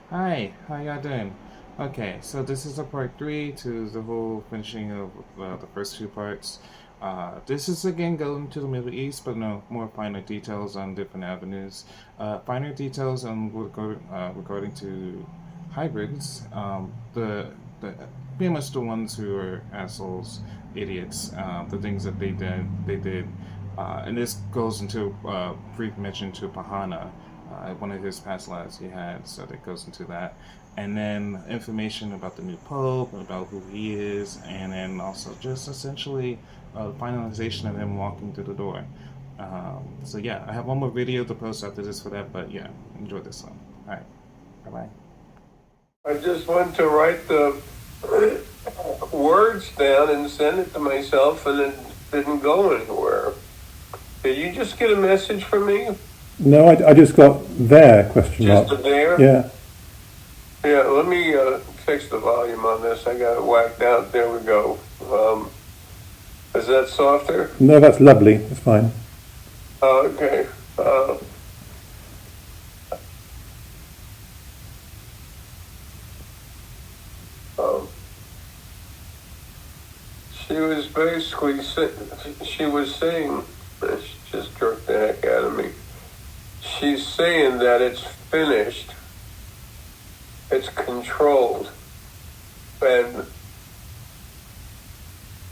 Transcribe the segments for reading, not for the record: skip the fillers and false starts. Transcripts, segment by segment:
Hi, how y'all doing? Okay, so this is a part three to the whole finishing of the first two parts. This is again going to the Middle East, but no more finer details on different avenues. Finer details on regarding to hybrids. The pretty much the ones who are assholes, idiots. The things that they did, and this goes into brief mention to Pahana, one of his past lives he had, so that goes into that. And then information about the new pope, about who he is, and then also just essentially finalization of him walking through the door. So yeah, I have one more video to post after this for that, but yeah, enjoy this one. All right, bye bye. I just went to write the words down and send it to myself, and it didn't go anywhere. Did you just get a message from me? No, I just got there, question Just mark. there? Yeah. Yeah, let me fix the volume on this. I got it whacked out. There we go. Is that softer? No, that's lovely. It's fine. Okay. Um, she was basically she was saying, she just jerked the heck out of me. She's saying that it's finished, it's controlled, and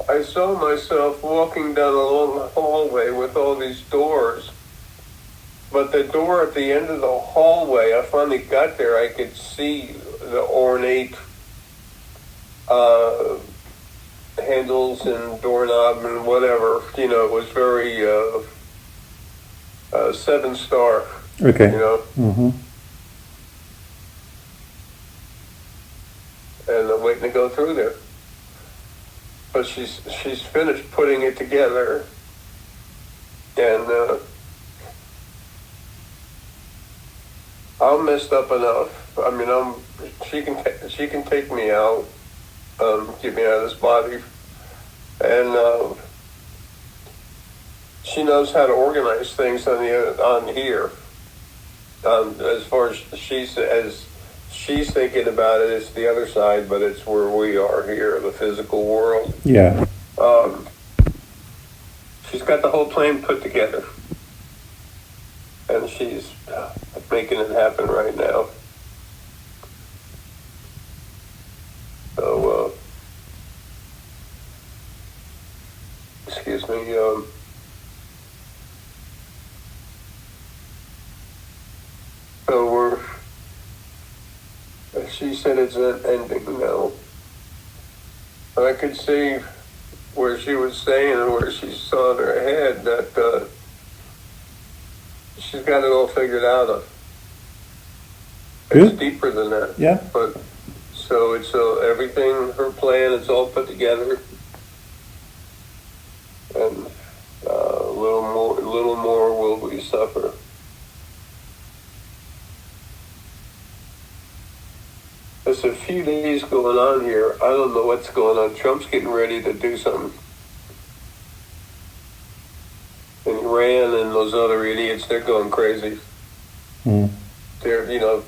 I saw myself walking down a long hallway with all these doors, but the door at the end of the hallway, I finally got there, I could see the ornate uh, handles and doorknob and whatever. It was very seven star, Okay. and I'm waiting to go through there. But she's finished putting it together, and I'm messed up enough. I mean, she can take me out, get me out of this body, and she knows how to organize things on here. As far as she's thinking about it, it's the other side, but it's where we are here, the physical world. Yeah. Um, she's got the whole plan put together, and she's making it happen right now. So, excuse me. So she said it's an ending now. I could see where she was saying and where she saw in her head that she's got it all figured out. It's Good. deeper than that. Yeah. But so it's everything, her plan, it's all put together, and a little more will we suffer. There's a few days going on here. I don't know what's going on. Trump's getting ready to do something. And Iran and those other idiots, they're going crazy. Mm. They're,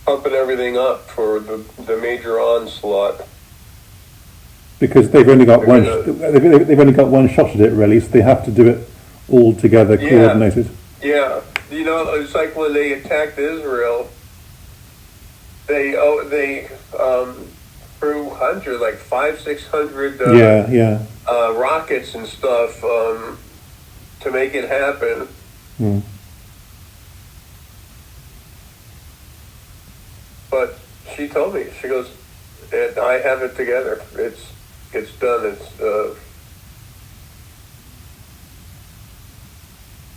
pumping everything up for the major onslaught. Because they've only got They're one. gonna, They've only got one shot at it, really. So they have to do it all together, yeah, coordinated. yeah. It's like when they attacked Israel, they threw hundreds, like 600 Yeah. rockets and stuff to make it happen. Mm. But she told me, she goes, I have it together. It's done.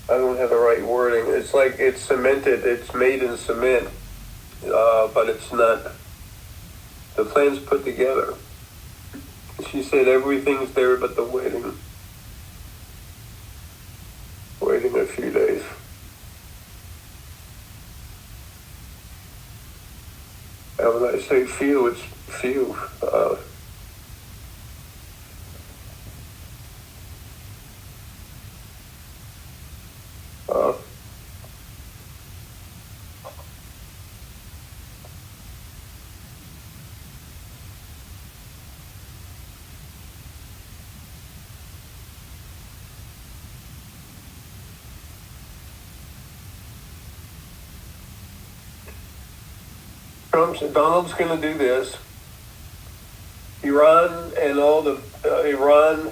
I don't have the right wording. It's like it's cemented. It's made in cement, but it's not. The plan's put together. She said everything's there but the waiting. Waiting a few days. And when I say few, it's few. Donald's going to do this. Iran and all the Iran,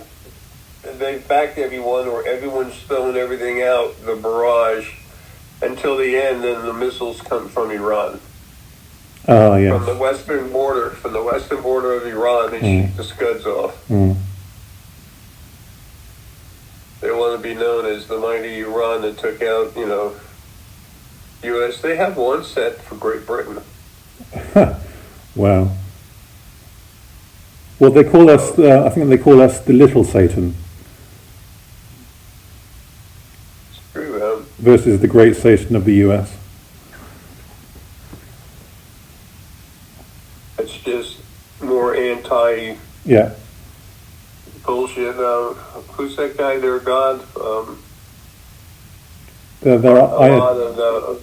they've backed everyone, or everyone's throwing everything out, the barrage, until the end, and the missiles come from Iran. Oh, yes. From the western border of Iran, they shoot the Scuds off. They want to be known as the mighty Iran that took out, U.S. They have one set for Great Britain. Wow. Well, they call us, I think they call us the little Satan. Screw them. Versus the great Satan of the US. It's just more anti Yeah. bullshit. Who's that guy? Their god? Their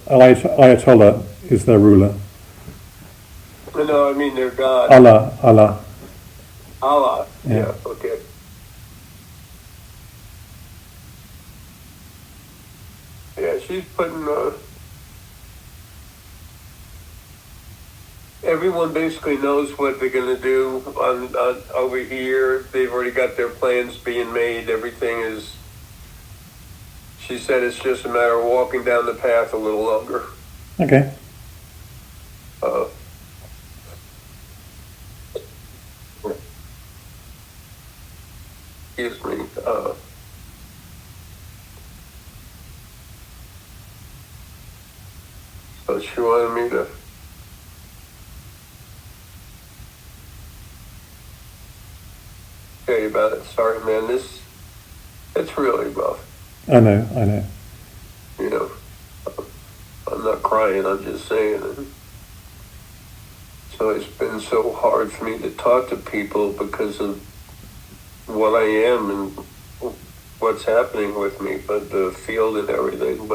Ayatollah is their ruler. No, I mean their god. Allah. Allah. Yeah. Yeah, okay. Yeah, she's putting... everyone basically knows what they're going to do on over here. They've already got their plans being made. Everything is... She said it's just a matter of walking down the path a little longer. Okay. Excuse me. So she wanted me to tell you about it. Sorry, man. It's really rough. I know. I'm not crying. I'm just saying it. So it's been so hard for me to talk to people because of what I am and what's happening with me, but the field and everything.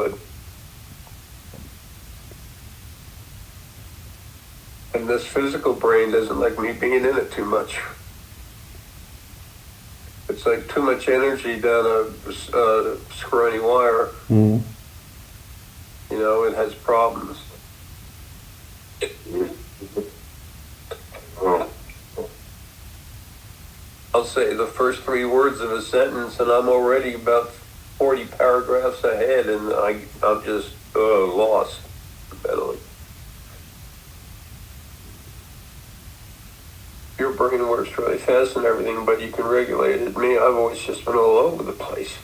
And this physical brain doesn't like me being in it too much. It's like too much energy down a scrawny wire. It has problems. I'll say the first 3 words of a sentence, and I'm already about 40 paragraphs ahead, and I'm just lost mentally. Your brain works really fast and everything, but you can regulate it. Me, I've always just been all over the place.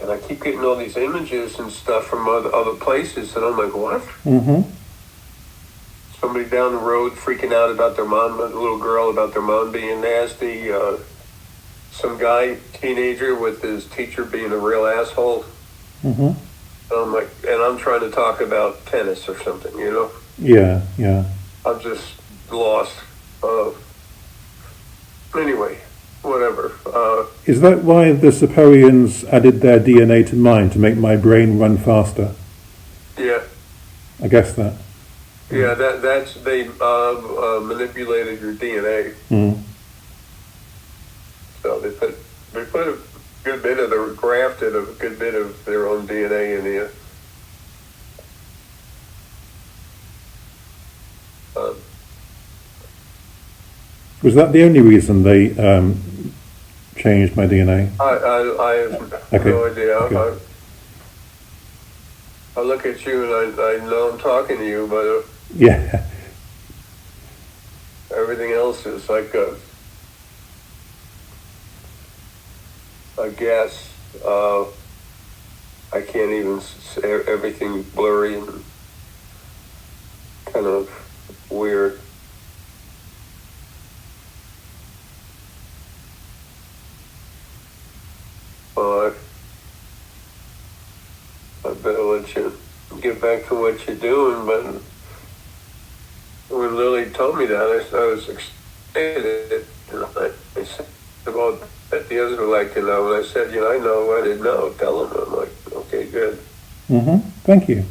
And I keep getting all these images and stuff from other places, and I'm like, what? Somebody down the road freaking out about their mom, a little girl about their mom being nasty. Some guy, teenager, with his teacher being a real asshole. And I'm like, and I'm trying to talk about tennis or something, Yeah. I'm just lost. Anyway, whatever. Is that why the Superians added their DNA to mine to make my brain run faster? Yeah. I guess that. Yeah, that's they manipulated your DNA. So they put a good bit of grafted a good bit of their own DNA in you. Was that the only reason they changed my DNA? I have no idea. Okay. I look at you and I know I'm talking to you, but Yeah. everything else is like I guess I can't even say, everything's blurry and kind of weird. I better let you get back to what you're doing, but when Lily told me that, I was excited. I said, well, the others were like, and I said, I know, I didn't know, tell them. I'm like, okay, good. Thank you.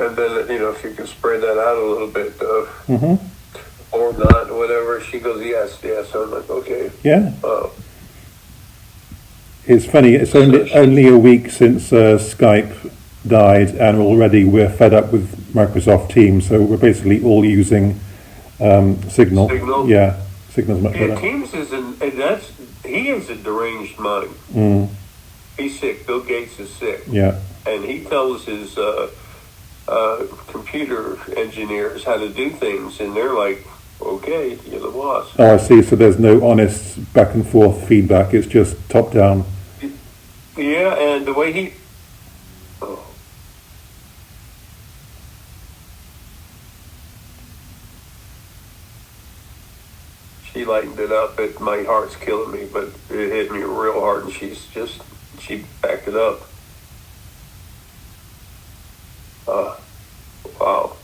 And then, if you can spread that out a little bit, or not, whatever. She goes, yes. I'm like, okay. Yeah. It's funny. It's only a week since Skype died, and already we're fed up with Microsoft Teams, so we're basically all using Signal. Signal? Yeah, Signal's much Yeah, better. Teams is he is a deranged mind. He's sick. Bill Gates is sick. Yeah, And he tells his computer engineers how to do things, and they're like, okay, you're the boss. oh, I see. So there's no honest back and forth feedback. It's just top down. Yeah, and the way he... Oh. She lightened it up. My heart's killing me, but it hit me real hard, and she backed it up. Wow.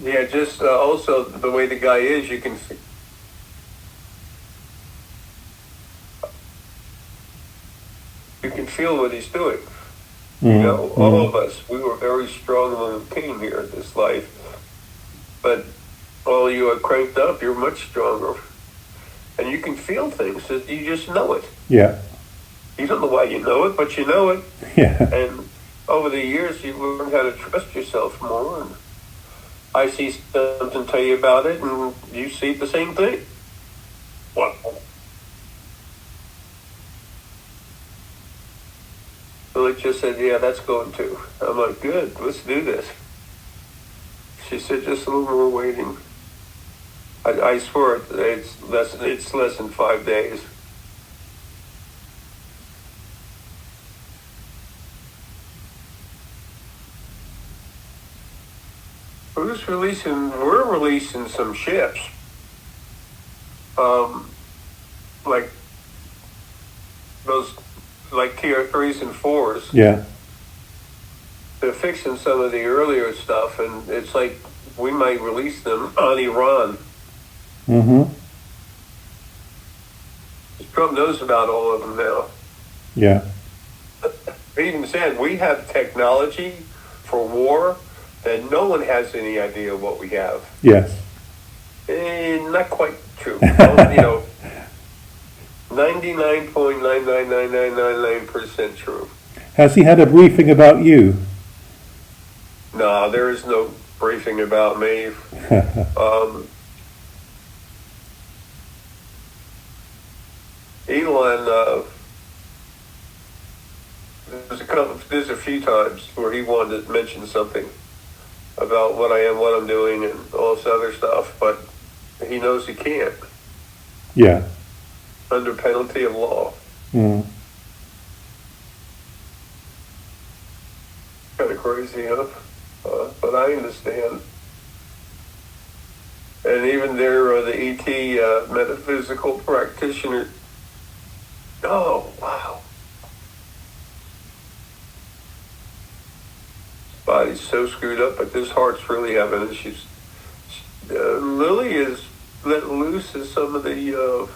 Yeah, just also the way the guy is, you can feel what he's doing. You know, all of us, we were very strong when we came here in this life, but all you are cranked up, you're much stronger, and you can feel things. You just know it. Yeah. You don't know why you know it, but you know it. Yeah. And over the years, you learn how to trust yourself more. And I see something, tell you about it, and you see the same thing. What? Lily just said, yeah, that's going to. I'm like, good, let's do this. She said, just a little more waiting. I swear it's less than 5 days. We're releasing some ships. Like those, like Tier 3s and 4s. Yeah. They're fixing some of the earlier stuff, and it's like we might release them on Iran. Trump knows about all of them now. Yeah. He even said we have technology for war that no one has any idea what we have. Yes. Not quite true. 99.99999% true. Has he had a briefing about you? No, there is no briefing about me. Elon, there's a few times where he wanted to mention something about what I am, what I'm doing, and all this other stuff, but he knows he can't. Yeah. Under penalty of law. Mm. Kind of crazy, huh? But I understand. And even there, the ET metaphysical practitioner. Oh, wow. His body's so screwed up, but this heart's really having issues. Lily is let loose as some of the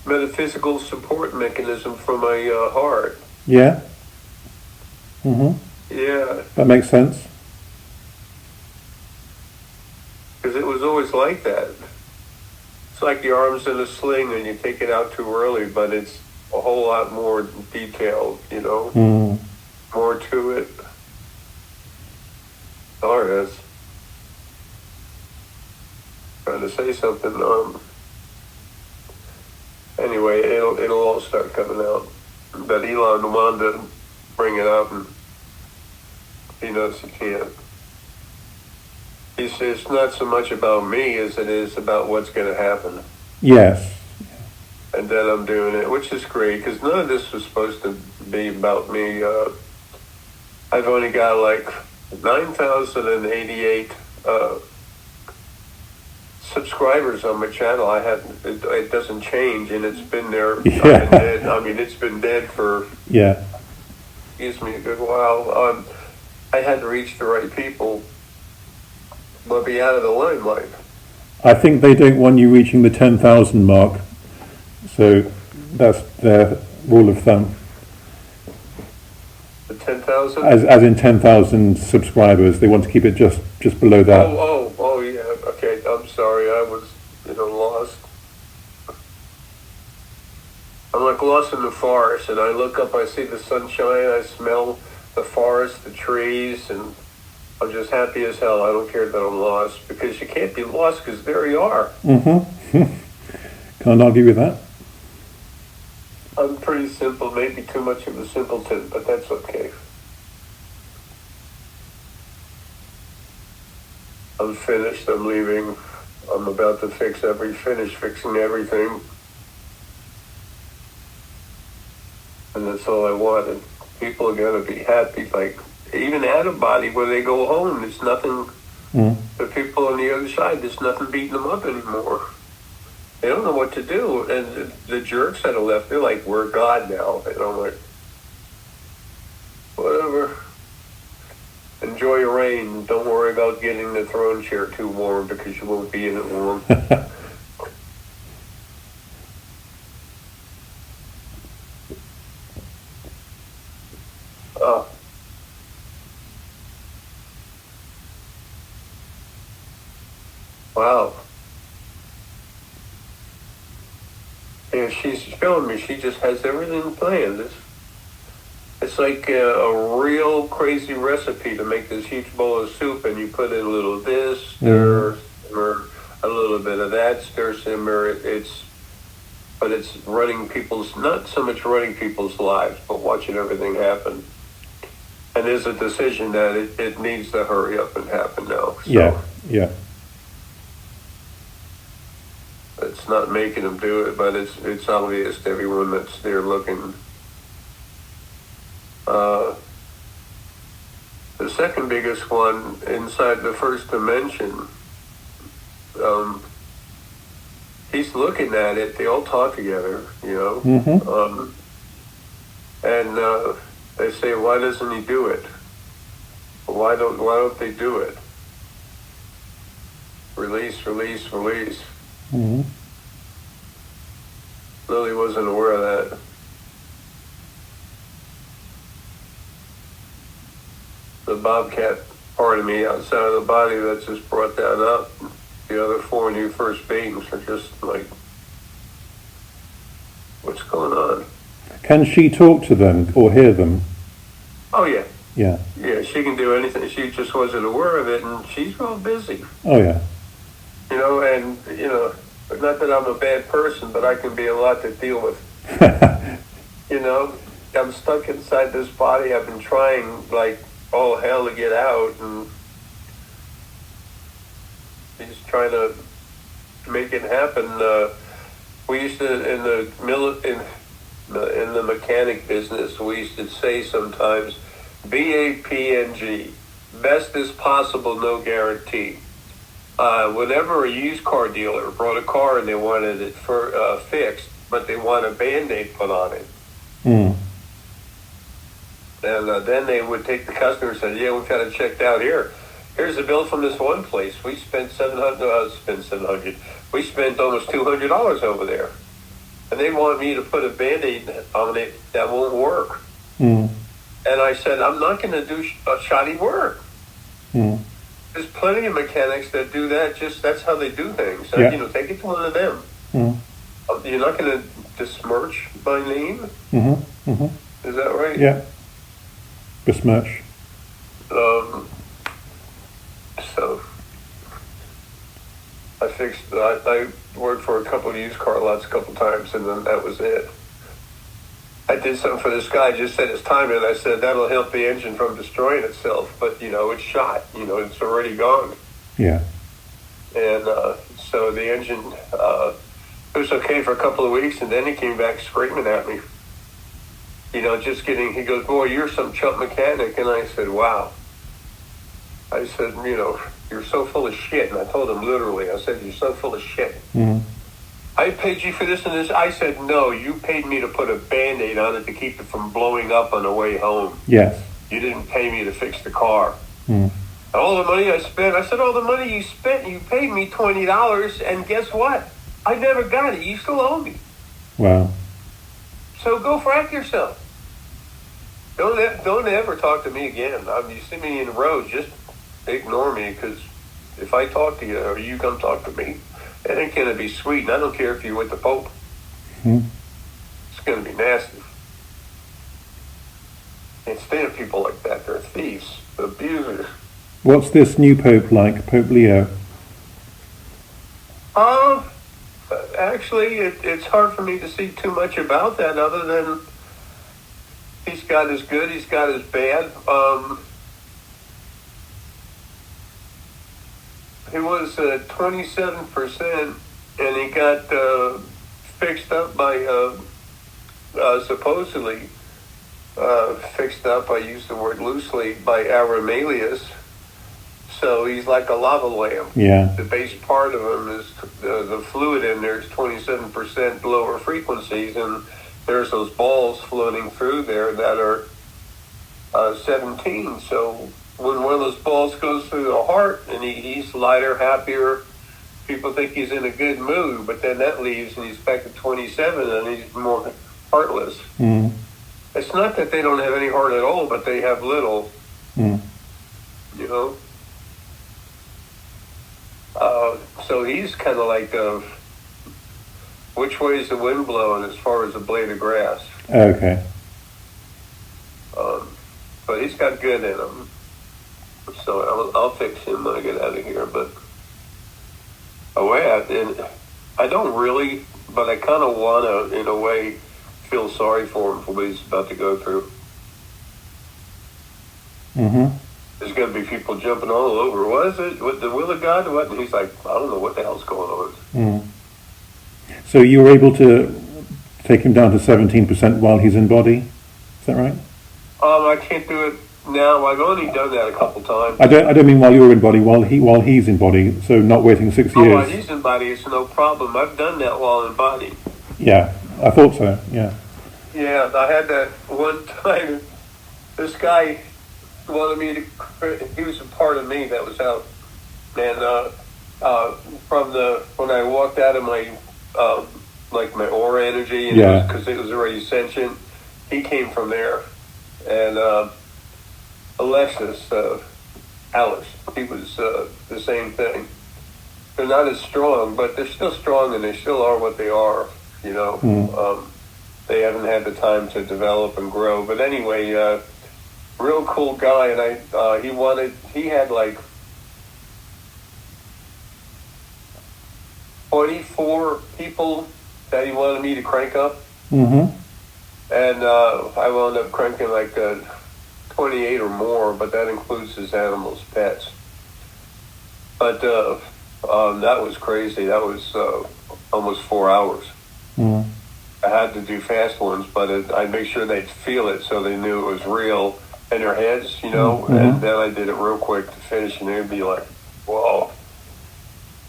metaphysical support mechanism for my heart. Yeah. Mm-hmm. Yeah. That makes sense. Because it was always like that. It's like the arms in a sling and you take it out too early, but it's a whole lot more detailed, more to it. Or is. Trying to say something. Anyway, it'll all start coming out. But Elon wanted to bring it up, and he knows he can't. He says it's not so much about me as it is about what's going to happen. Yes. And then I'm doing it, which is great, because none of this was supposed to be about me. I've only got like 9,088 subscribers on my channel. It doesn't change, and it's been there. Yeah. It's been dead for Yeah. excuse me, a good while. I had to reach the right people, but be out of the limelight. I think they don't want you reaching the 10,000 mark, so that's their rule of thumb. The 10,000. As in 10,000 subscribers, they want to keep it just below that. Oh, yeah. Okay, I'm sorry, I was, lost. I'm like lost in the forest, and I look up, I see the sunshine, I smell the forest, the trees, and I'm just happy as hell. I don't care that I'm lost, because you can't be lost, because there you are. Can't argue with that. I'm pretty simple, maybe too much of a simpleton, but that's okay. I'm finished, I'm leaving. I'm about to finish fixing everything. And that's all I want. And people are going to be happy. Like, even out of body, when they go home, there's nothing, the people on the other side, there's nothing beating them up anymore. They don't know what to do. And the jerks that are left, they're like, we're God now. And I'm like, whatever. Enjoy your reign. Don't worry about getting the throne chair too warm, because you won't be in it warm. Wow. Yeah, she's showing me she just has everything planned. It's like a real crazy recipe to make this huge bowl of soup, and you put in a little of this, stir, simmer, a little bit of that, stir, simmer. But it's running people's, not so much running people's lives, but watching everything happen. And there's a decision that it needs to hurry up and happen now. So Yeah. it's not making them do it, but it's obvious to everyone that's there looking. The second biggest one inside the first dimension, he's looking at it. They all talk together, and they say, "Why doesn't he do it? Why don't they do it? Release, release, release." Lily wasn't aware of that. The bobcat part of me outside of the body that just brought that up. The other four new first beings are just like, what's going on? Can she talk to them or hear them? Oh, yeah. Yeah. Yeah, she can do anything. She just wasn't aware of it, and she's real busy. Oh, yeah. Not that I'm a bad person, but I can be a lot to deal with. I'm stuck inside this body. I've been trying, like, all hell to get out, and he's trying to make it happen. We used to, in the mechanic business, we used to say sometimes, BAPNG, best as possible, no guarantee. Whenever a used car dealer brought a car and they wanted it fixed, but they want a Band-Aid put on it. And then they would take the customer and say, "Yeah, we've got it checked out here. Here's the bill from this one place. We spent $700. We spent almost $200 over there, and they want me to put a Band-Aid on it that won't work." And I said, "I'm not going to do shoddy work. There's plenty of mechanics that do that. That's how they do things. Take it to one of them. You're not going to besmirch my name. Is that right? Yeah. Besmirch. So I worked for a couple of used car lots a couple times, and then that was it. I did something for this guy, just set his time in. I said, that'll help the engine from destroying itself, but, it's shot. It's already gone. Yeah. And so the engine, it was okay for a couple of weeks, and then he came back screaming at me. He goes, "Boy, you're some chump mechanic." And I said, "Wow." I said, "You're so full of shit." And I told him literally, I said, "You're so full of shit. I paid you for this and this." I said, "No, you paid me to put a Band-Aid on it to keep it from blowing up on the way home. Yes. You didn't pay me to fix the car." All the money I spent, I said, "All the money you spent, you paid me $20, and guess what? I never got it. You still owe me. Wow. So go frack yourself. Don't ever talk to me again. You see me in the road, just ignore me, because If I talk to you, or you come talk to me, it ain't gonna be sweet. And I don't care if you're with the Pope. It's gonna be nasty. Can't stand people like that. They're thieves, abusers. What's this new Pope like, Pope Leo? Actually, it's hard for me to see too much about that, other than he's got his good, he's got his bad. He was 27%, and he got fixed up by, supposedly fixed up, I use the word loosely, by Aramelius. So he's like a lava lamp. Yeah. The base part of him is the fluid in there is 27% lower frequencies, and there's those balls floating through there that are 17. So when one of those balls goes through the heart, and he's lighter, happier, people think he's in a good mood, but then that leaves and he's back to 27 and he's more heartless. It's not that they don't have any heart at all, but they have little. You know? So he's kind of like, which way is the wind blowing as far as a blade of grass? Okay. But he's got good in him. So I'll fix him when I get out of here. But I don't really, but I kind of want to, in a way, feel sorry for him for what he's about to go through. There's going to be people jumping all over. What is it? What, the will of God? What? And he's like, I don't know what the hell's going on. So you were able to take him down to 17% while he's in body? Is that right? I can't do it now. I've only done that a couple times. I don't mean while you're in body. While he's in body. So not waiting 6 years. While he's in body, it's no problem. I've done that while in body. Yeah, I thought so. Yeah. Yeah, I had that one time. This guy wanted me to. He was a part of me that was out, and when I walked out of my like my aura energy, and because it was already sentient, he came from there, and Alexis, Alice, he was the same thing. They're not as strong, but they're still strong, and they still are what they are. You know, they haven't had the time to develop and grow. But anyway, real cool guy, and he had like 24 people that he wanted me to crank up. And I wound up cranking like 28 or more, but that includes his animals, pets. But that was crazy. That was almost 4 hours. I had to do fast ones, but I'd make sure they'd feel it so they knew it was real in their heads, you know, and then I did it real quick to finish, and they'd be like, whoa.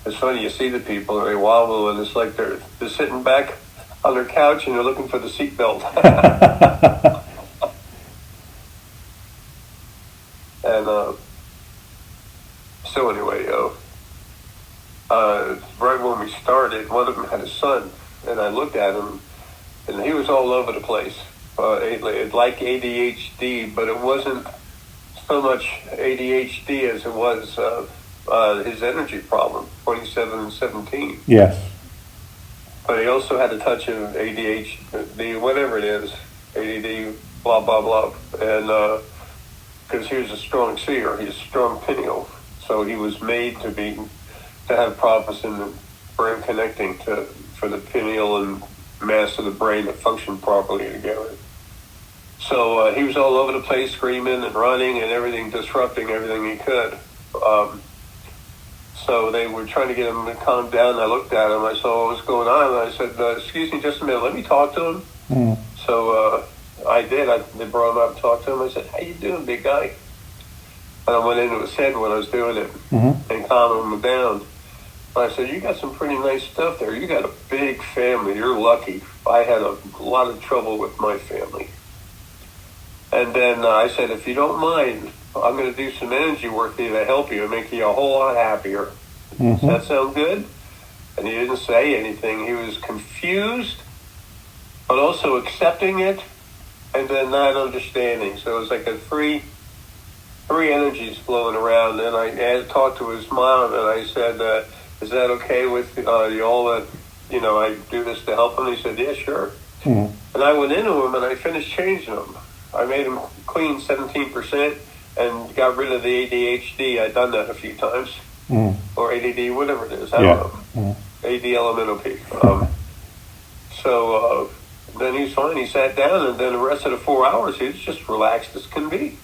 It's funny, you see the people, and they wobble, and it's like they're sitting back on their couch, and they're looking for the seatbelt. And so anyway, right when we started, one of them had a son, and I looked at him, and he was all over the place, like ADHD, but it wasn't so much ADHD as it was his energy problem, 27 and 17. Yes. But he also had a touch of ADHD, whatever it is, ADD, blah, blah, blah, and because he was a strong seer, he's a strong pineal, so he was made to have problems in the brain connecting for the pineal and mass of the brain to function properly together. So he was all over the place, screaming and running and everything, disrupting everything he could. So they were trying to get him to calm down. I looked at him, I saw what was going on, and I said, excuse me just a minute, let me talk to him. So I did. They brought him up and talked to him. I said, how you doing, big guy? And I went into his head when I was doing it and calming him down. I said, you got some pretty nice stuff there. You got a big family. You're lucky. I had a lot of trouble with my family. And then I said, if you don't mind, I'm going to do some energy work here to help you and make you a whole lot happier. Does that sound good? And he didn't say anything. He was confused, but also accepting it, and then not understanding. So it was like a three three energies flowing around, and I had talked to his mom, and I said, "Is that okay with y'all that I do this to help him?" He said, "Yeah, sure." Mm. And I went into him and I finished changing him. I made him clean 17% and got rid of the ADHD. I'd done that a few times, or ADD, whatever it is. I don't know. AD elemental P. So then he's fine. He sat down, and then the rest of the 4 hours, he was just relaxed as can be.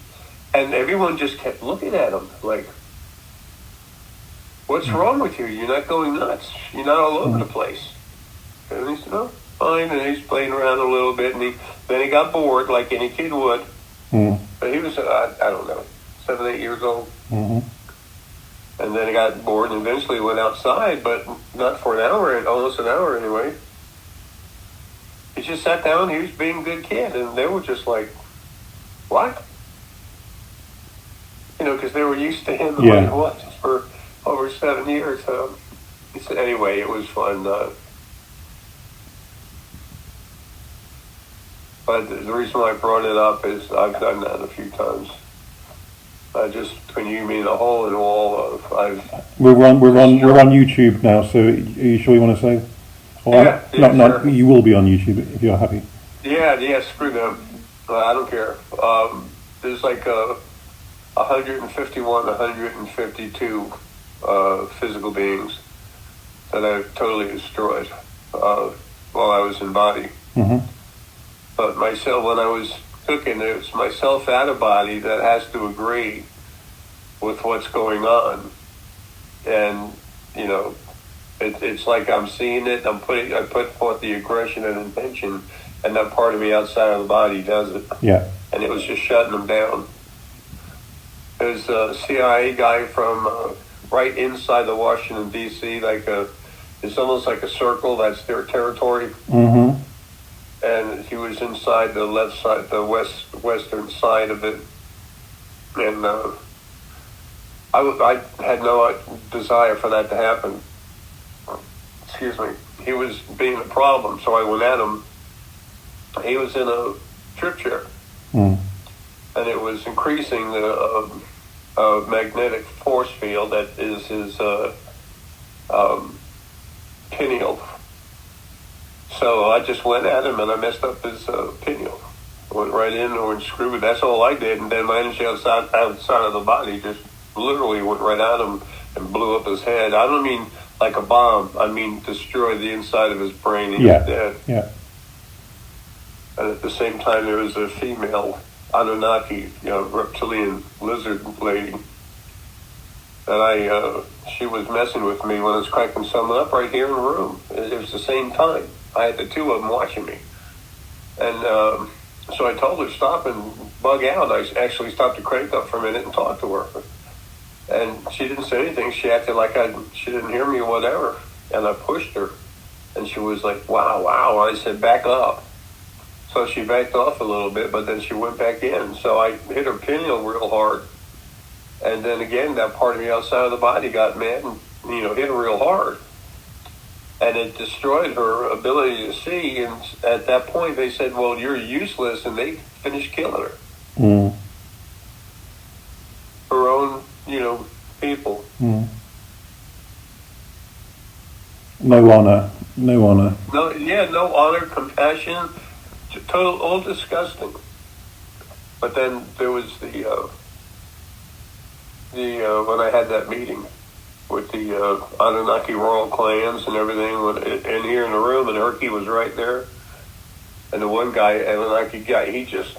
And everyone just kept looking at him like, "What's wrong with you? You're not going nuts. You're not all over the place." And he said, "No, fine." And he's playing around a little bit, and then he got bored like any kid would. But he was, I don't know, 7, 8 years old. And then he got bored and eventually went outside, but not for an hour, almost an hour anyway. He just sat down, he was being a good kid, and they were just like, "What?" Because they were used to him the way he was for over 7 years. He said, anyway, it was fun. But the reason why I brought it up is I've done that a few times. Just between you, me, and a hole in the wall. We're on YouTube now. So are you sure you want to say? Or sure. You will be on YouTube if you're happy. Yeah. Screw them. I don't care. There's like 151, 152 physical beings that I've totally destroyed while I was in body. But myself, when I was cooking, it was myself out of body that has to agree with what's going on. And, it's like I'm seeing it, I put forth the aggression and intention, and that part of me outside of the body does it. Yeah. And it was just shutting them down. There's a CIA guy from right inside the Washington, D.C., it's almost like a circle, that's their territory. And he was inside the left side, the western side of it. And I had no desire for that to happen. Excuse me. He was being a problem, so I went at him. He was in a trip chair. And it was increasing the magnetic force field that is his pineal. So I just went at him and I messed up his pineal. Went right in and screwed it. That's all I did. And then my energy outside of the body just literally went right at him and blew up his head. I don't mean like a bomb. I mean destroyed the inside of his brain. He was dead. Yeah. And at the same time, there was a female Anunnaki, reptilian lizard lady that she was messing with me when I was cracking someone up right here in the room. It was the same time. I had the two of them watching me. And so I told her to stop and bug out. I actually stopped the crank up for a minute and talked to her. And she didn't say anything. She acted like she didn't hear me or whatever. And I pushed her. And she was like, wow. I said, back up. So she backed off a little bit, but then she went back in. So I hit her pineal real hard. And then again, that part of me outside of the body got mad and, hit her real hard. And it destroyed her ability to see. And at that point, they said, well, you're useless. And they finished killing her. Her own, people. No honor. No honor, compassion. Total, all disgusting. But then there was the when I had that meeting with the Anunnaki royal clans and everything, and here in the room, and Herky was right there, and the one guy, Anunnaki guy, he just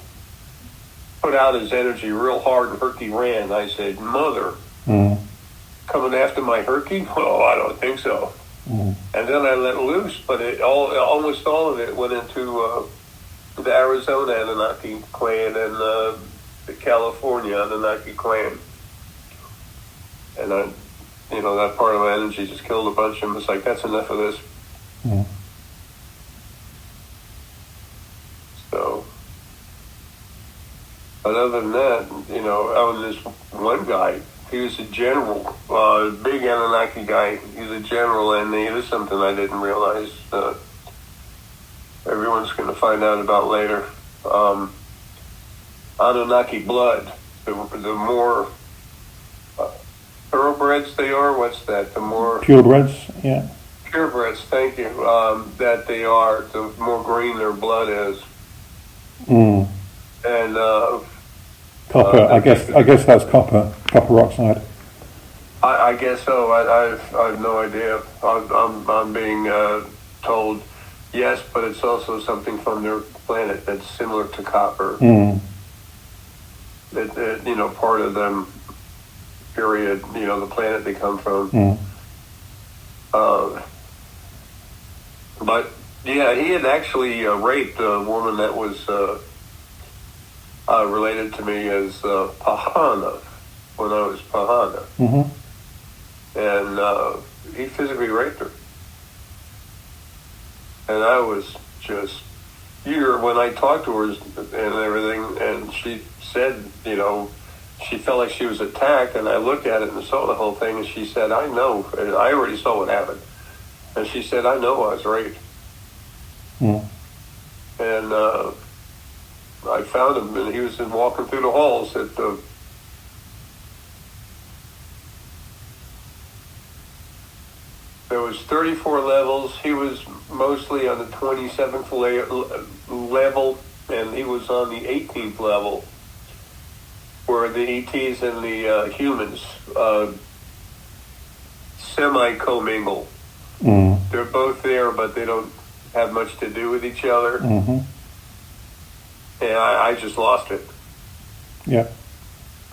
put out his energy real hard, and Herky ran. I said, "Mother, coming after my Herky? Oh, I don't think so." And then I let loose, but almost all of it went into the Arizona Anunnaki clan and the California Anunnaki clan. And that part of my energy just killed a bunch of them. It's like, that's enough of this. So, but other than that, this one guy, he was a general, big Anunnaki guy. He's a general, and it was something I didn't realize. Everyone's going to find out about later. Anunnaki blood. the more thoroughbreds they are. What's that? The more Purebreds, yeah. purebreds. Thank you. That they are, the more green their blood is. Mm. And Copper. I guess that's copper oxide. I guess so. I have no idea. I'm being told yes, but it's also something from their planet that's similar to copper. Mm. That part of them. Period. The planet they come from. Mm. But yeah, he had actually raped a woman that was related to me as Pahana when I was Pahana. Mm-hmm. And he physically raped her. And I was just eager when I talked to her and everything, and she said, she felt like she was attacked, and I looked at it and saw the whole thing, and she said, I know, and I already saw what happened. And she said, I know I was raped. Mm. And I found him, and he was walking through the halls at the... There was 34 levels. He was mostly on the 27th level, and he was on the 18th level, where the ETs and the humans semi-commingle. Mm. They're both there, but they don't have much to do with each other. Mm-hmm. And I just lost it. Yeah.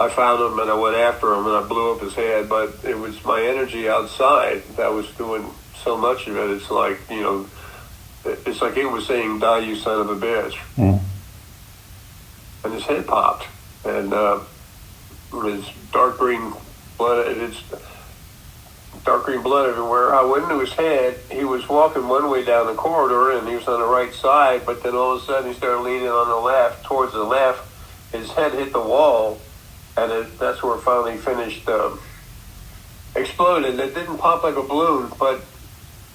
I found him and I went after him and I blew up his head, but it was my energy outside that was doing so much of it. It's like, it's like it was saying, die, you son of a bitch. Mm. And his head popped. And his dark green blood, it's dark green blood everywhere. I went into his head. He was walking one way down the corridor and he was on the right side, but then all of a sudden he started leaning on the left, towards the left. His head hit the wall. And that's where it finally finished, exploded. It didn't pop like a balloon, but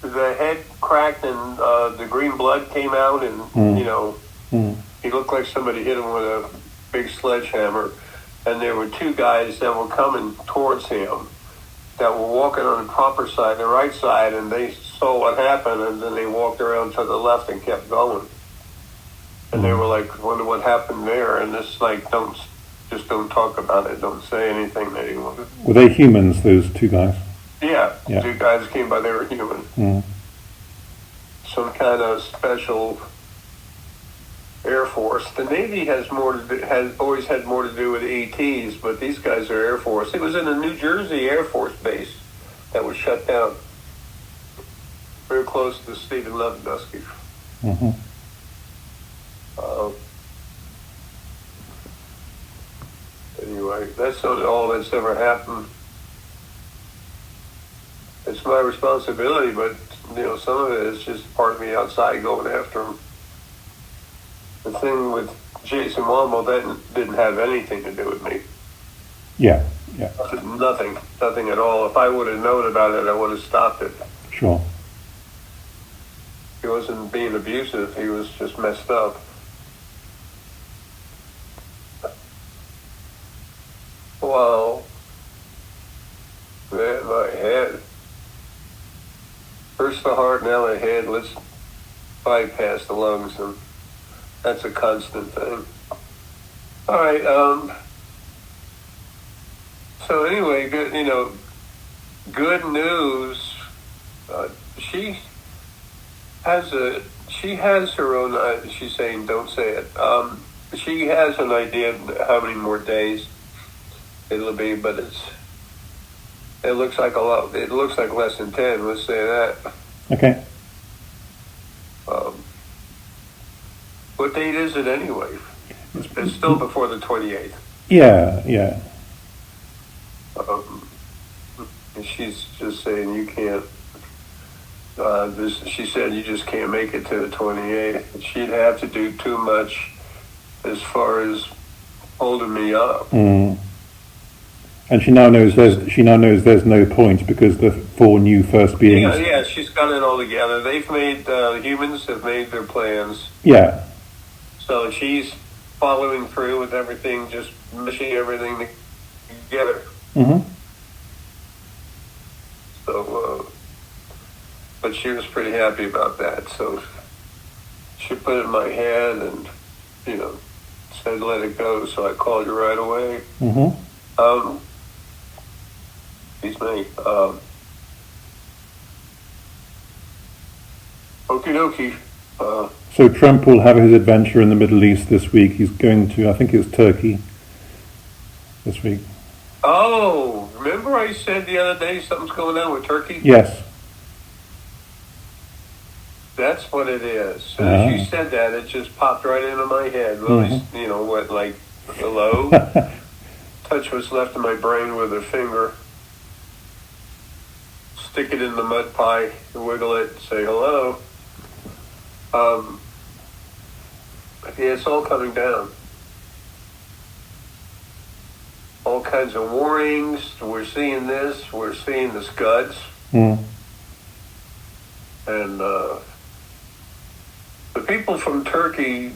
the head cracked and the green blood came out and, he looked like somebody hit him with a big sledgehammer. And there were two guys that were coming towards him that were walking on the proper side, the right side, and they saw what happened, and then they walked around to the left and kept going. And they were like, wonder what happened there. And it's like, don't talk about it. Don't say anything to anyone. Were they humans, those two guys? Yeah. Two guys came by, they were human. Mm. Some kind of special Air Force. The Navy has always had more to do with ETs, but these guys are Air Force. It was in a New Jersey Air Force base that was shut down. Very close to Stephen Lewandowski. Mm-hmm. Anyway, that's all that's ever happened. It's my responsibility, but some of it is just part of me outside going after him. The thing with Jason Womble, that didn't have anything to do with me. Yeah. Nothing at all. If I would have known about it, I would have stopped it. Sure. He wasn't being abusive. He was just messed up. Wow. Man, my head. First the heart, now the head. Let's bypass the lungs, and that's a constant thing. All right. So anyway, good news. She has her own. She's saying, don't say it. She has an idea of how many more days it'll be, but it looks like a lot. It looks like less than 10. Let's say that. Okay. What date is it anyway? It's still before the 28th. Yeah. And she's just saying you can't. She said you just can't make it to the 28th. She'd have to do too much as far as holding me up. Mm. And she now knows there's no point because the four new first beings. Yeah, she's got it all together. They've made humans have made their plans. Yeah. So she's following through with everything, just meshing everything together. Mm-hmm. So, but she was pretty happy about that. So she put it in my hand and, said let it go. So I called you right away. Mm-hmm. Excuse me. Okie dokie. So Trump will have his adventure in the Middle East this week. He's going to, I think it's Turkey this week. Oh, remember I said the other day something's going on with Turkey? Yes. That's what it is. As soon as you said that, it just popped right into my head. Really, like, hello? Touch what's left of my brain with a finger. Stick it in the mud pie, wiggle it, say hello. Yeah, it's all coming down. All kinds of warnings. We're seeing this. We're seeing the scuds. Mm. And the people from Turkey,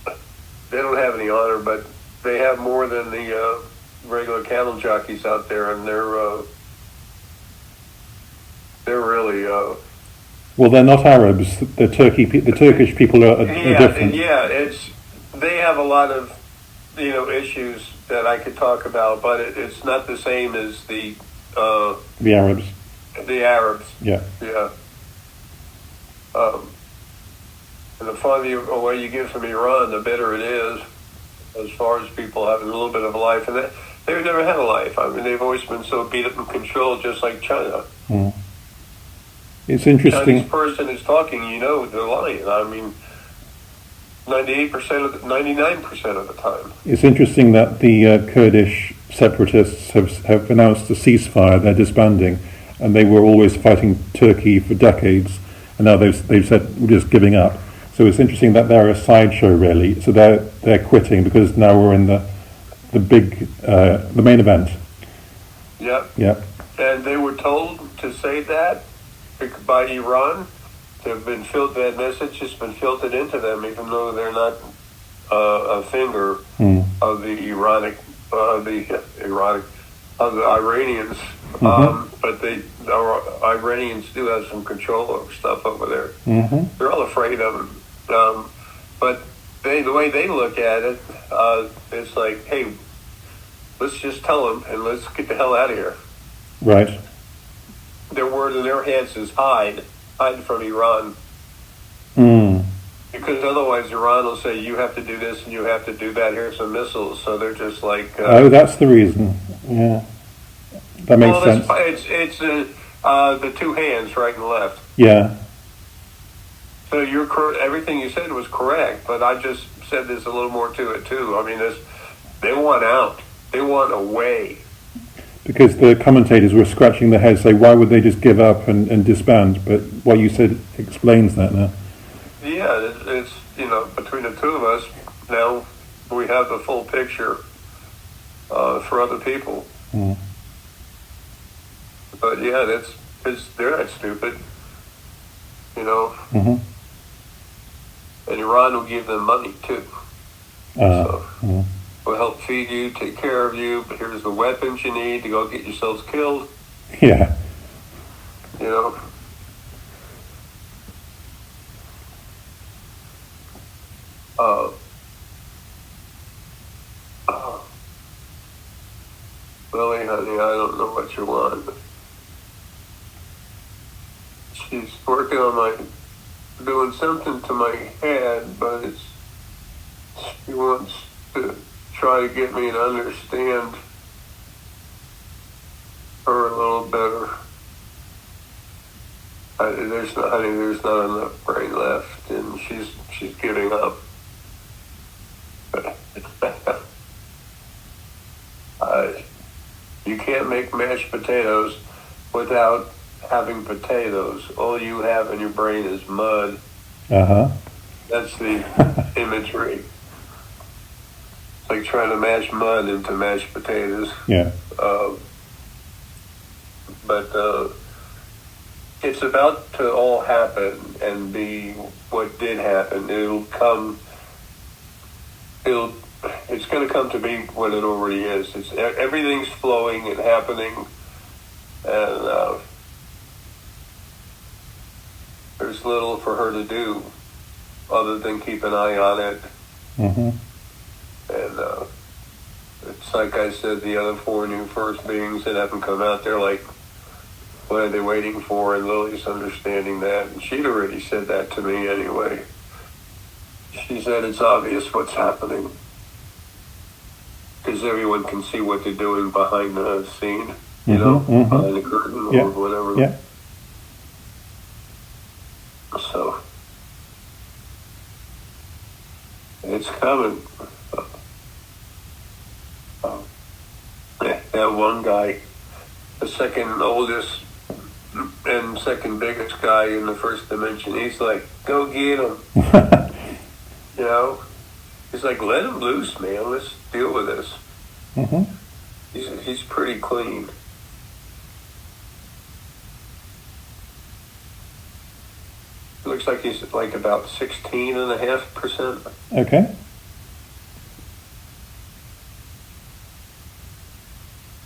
they don't have any honor, but they have more than the regular cattle jockeys out there, and they're really. Well, they're not Arabs. The Turkish people are different. Yeah, they have a lot of issues that I could talk about, but it's not the same as the Arabs. The Arabs. Yeah. Yeah. And the farther away you get from Iran, the better it is, as far as people having a little bit of a life. And they've never had a life. I mean, they've always been so beat up and controlled, just like China. Mm. It's interesting. Chinese person is talking, they're lying. I mean, 99% of the time. It's interesting that the Kurdish separatists have announced a ceasefire. They're disbanding, and they were always fighting Turkey for decades, and now they've said we're just giving up. So it's interesting that they're a sideshow, really. So they're quitting because now we're in the main event. Yep. Yep. And they were told to say that by Iran. That message has been filtered into them, even though they're not a finger of the Iranians. Mm-hmm. But the Iranians do have some control over stuff over there. Mm-hmm. They're all afraid of them. But the way they look at it, it's like, hey, let's just tell them and let's get the hell out of here. Right. Their word in their heads is hide from Iran. Mm. Because otherwise Iran will say, you have to do this and you have to do that. Here's some missiles. So they're just like... oh, that's the reason. Yeah. That makes sense. It's the two hands, right and left. Yeah. So you're correct. Everything you said was correct, but I just said there's a little more to it, too. I mean, they want out. They want away. Because the commentators were scratching their heads, saying, why would they just give up and disband? But what you said explains that now. Yeah, it's between the two of us, now we have the full picture for other people. Mm. But yeah, they're not stupid, Mm-hmm. And Iran will give them money, too. We'll help feed you, take care of you, but here's the weapons you need to go get yourselves killed. Yeah. Lily, honey, I don't know what you want. She's working on doing something to my head, but she wants to try to get me to understand her a little better. There's not enough brain left, and she's giving up. You can't make mashed potatoes without having potatoes. All you have in your brain is mud. Uh-huh. That's the imagery. It's like trying to mash mud into mashed potatoes. Yeah. But it's about to all happen and be what did happen. It's going to come to be what it already is. Everything's flowing and happening, and there's little for her to do other than keep an eye on it. Mm-hmm. And it's like I said, the other 4 new first beings that haven't come out, they're like, what are they waiting for? And Lily's understanding that. And she'd already said that to me anyway. She said it's obvious what's happening, because everyone can see what they're doing behind the scene, you know, behind the curtain or whatever. Yeah. So, it's coming. That one guy, the second oldest and second biggest guy in the first dimension, he's like, go get him. You know? He's like, let him loose, man. Let's deal with this. Mm-hmm. He's pretty clean. Looks like he's like about 16.5%. Okay.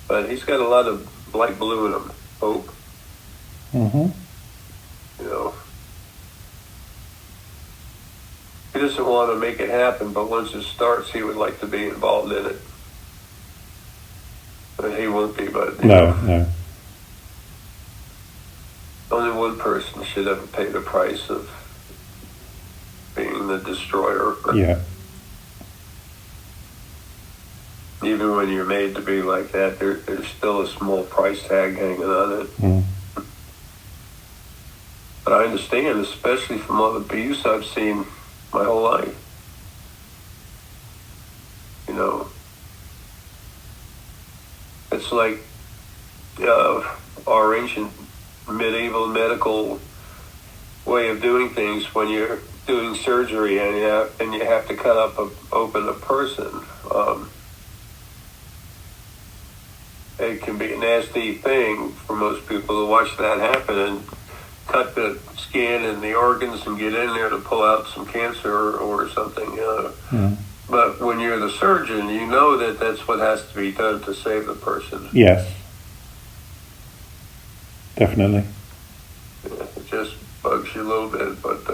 But he's got a lot of light blue in him. Hope. Mm-hmm. You know. He doesn't want to make it happen, but once it starts, he would like to be involved in it. But he won't be, but... No. Only one person should ever pay the price of being the destroyer. Yeah. Even when you're made to be like that, there's still a small price tag hanging on it. Mm. But I understand, especially from all the abuse I've seen my whole life. You know, it's like our ancient medieval medical way of doing things when you're doing surgery and you have to cut open a person. It can be a nasty thing for most people to watch that happen and cut the skin and the organs and get in there to pull out some cancer or something. But when you're the surgeon, you know that that's what has to be done to save the person. Yes. Definitely. It just bugs you a little bit, but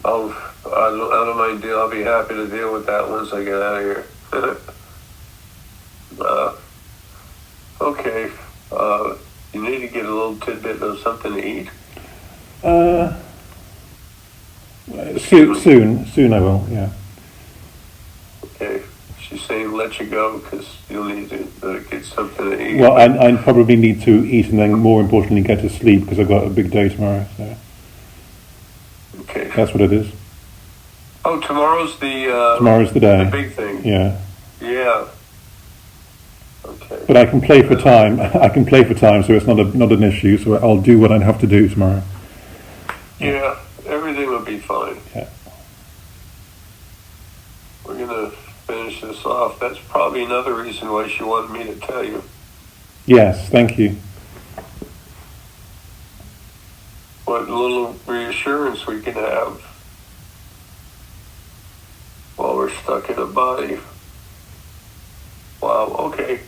I don't mind deal. I'll be happy to deal with that once I get out of here. Okay. You need to get a little tidbit of something to eat. Soon I will. Yeah. Okay. She's saying let you go because you'll need to get something to eat. Well, I probably need to eat and then, more importantly, get to sleep because I've got a big day tomorrow. So. Okay. That's what it is. Oh, tomorrow's the day. The big thing. Yeah. Yeah. Okay. But I can play for time. I can play for time, so it's not an issue. So I'll do what I have to do tomorrow. Yeah, everything will be fine. Yeah. We're gonna finish this off. That's probably another reason why she wanted me to tell you. Yes, thank you. What little reassurance we can have while we're stuck in a body. Wow, okay.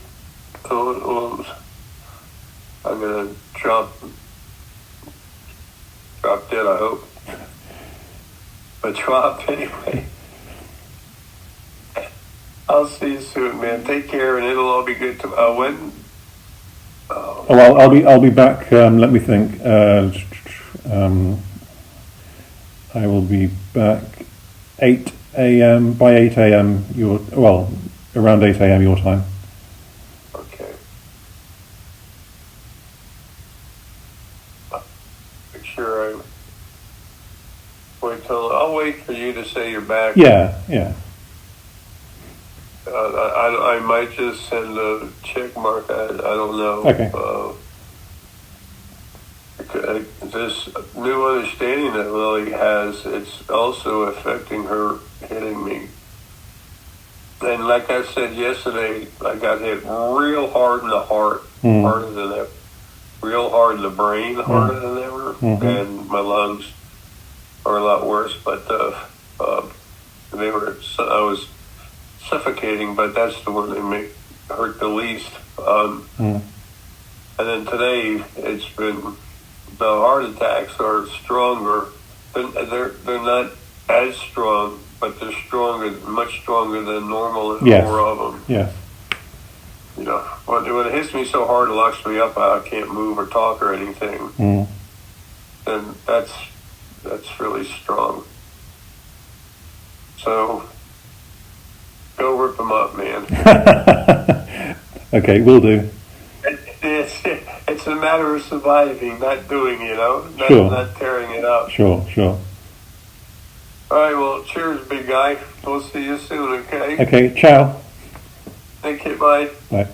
I'm gonna drop dead, I hope. But drop anyway. I'll see you soon, man. Take care, and it'll all be good. When? Well, I'll be back. Let me think. I will be back 8 a.m. by 8 a.m. Around 8 a.m. your time. Okay. Make sure I'll wait for you to say you're back. Yeah. I might just send a check mark. I don't know. Okay. This new understanding that Lily has, it's also affecting her hitting me. And like I said yesterday, I got hit real hard in the heart, harder than ever. Real hard in the brain, harder than ever. And my lungs are a lot worse, but I was suffocating, but that's the one that may hurt the least. Mm. And then today, it's been the heart attacks are stronger. They're not as strong, but they're stronger, much stronger than normal, and Yes. more of them. Yes. You know, when it hits me so hard, it locks me up. I can't move or talk or anything. Mm. Then that's really strong. So go rip them up, man. Okay, will do. It's a matter of surviving, not doing, not, Sure. not tearing it up. Sure. All right, well, cheers, big guy. We'll see you soon, okay? Okay, ciao. Thank you, bye. Bye.